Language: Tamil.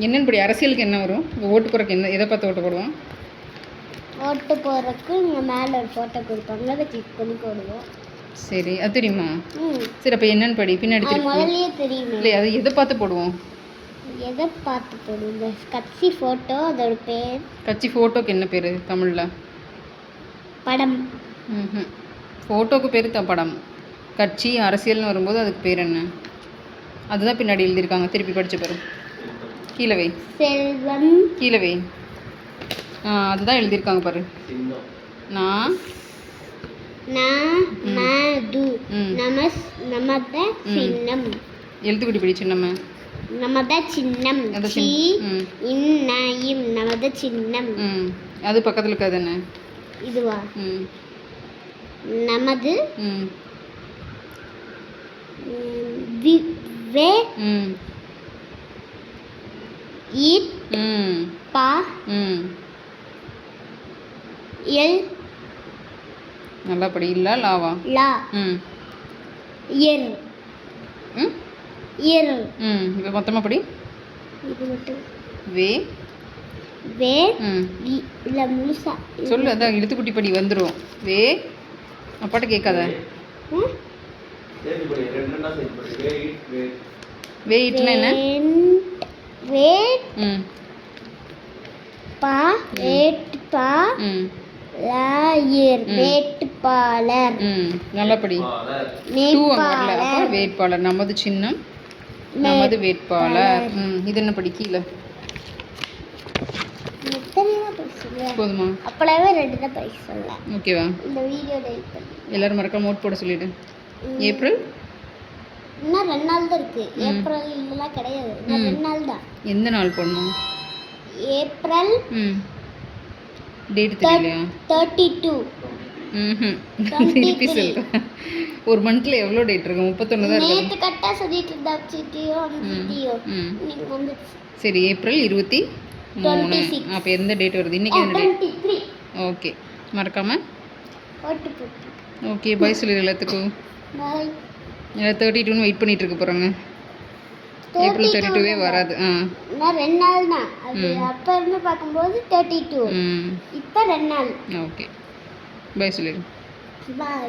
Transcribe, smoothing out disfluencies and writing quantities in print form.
என்னன்னு படி அரசியலுக்கு என்ன வரும்? ஓட்டு போறதுக்கு என்ன எதை பார்த்து ஓட்டு போடுவோம்? ஓட்டு போறதுக்கு இங்கே மேலே ஒரு ஃபோட்டோ கொடுப்பாங்க, அதை கிளிக் பண்ணி போடுவோம். சரி, அது தெரியுமா? சரி, அப்போ என்னன்னு படி பின்னாடி முதல்லயே தெரியுமா? இல்லை, அது எதை பார்த்து போடுவோம்? எதை பார்த்து போடுவோம்? இந்த கட்சி ஃபோட்டோ, அதோட பேர். கட்சி ஃபோட்டோக்கு என்ன பேர் தமிழில்? படம். ஃபோட்டோக்கு பேர் படம். கட்சி அரசியல்னு வரும்போது அதுக்கு பேர் என்ன? அதுதான் பின்னாடி எழுதியிருக்காங்க. திருப்பி படிச்சு பாரு. கீழே வை. செல்வம். கீழே வை. அதுதான் எழுதியிருக்காங்க பாரு. நான் நமத சின்னம். எழுத்துக்குடி படி சின்னம்மா. நமத சின்னம். நமத சின்னம். அது பக்கத்தில் இருக்காது என்ன? இதுவா? நமது வே ஈட் பா எல். நல்லா படி. இல்ல லாவா? லா. எர். எர். இப்போ மொத்தமாக படி. இது மட்டும். வே வே இல்ல முழுசா சொல்லு. அதான் எழுத்துக்குட்டி படி வந்துடும். வே அப்பாட்ட கேட்காத. வே இட்னா என்ன? வே பா வேட் பா லாயர் வேட்பாளர். நல்லா படி. வேட்பாளர். நமது சின்னம் நமது வேட்பாளர். இது என்ன படி கீழே? போதுமா? அப்பளவே 2 தான் பைக் சொல்ல. ஓகேவா? இந்த வீடியோ டெலிட் பண்ணு. எல்லாரும் மறக்காம ஓட் போட சொல்லிடு. ஏப்ரல் இன்னும் 2 நாள் தான் இருக்கு. ஏப்ரல் இல்லலாம் கிடையாது. இன்னும் 2 நாள் தான். எந்த நாள் போடணும்? ஏப்ரல் டேட் தெரியலையா? 32. திருப்பி சொல்லு. ஒரு மந்த்ல எவ்வளோ டேட் இருக்கு? 31 தான் இருக்கு. நேத்து கரெக்ட்டா சொல்லிட்டு இருந்தா சிட்டியோ சிட்டியோ. நீங்க வந்து சரி, ஏப்ரல் 23. அப்போ எந்த டேட் வருது? இன்னைக்கு என்ன டேட்? 23. ஓகே, மறக்காம ஓட்டு போட்டு. ஓகே, பை சொல்லு எல்லாத்துக்கும். பை. 32 வெயிட் பண்ணிட்டு இருக்க போறாங்க. ஏப்ரல் 32வே வராது. நான் 2 நாள் தான். அது அப்ப இருந்து பாக்கும்போது 32. இப்போ 2 நாள். ஓகே, பை சொல்லு. பை.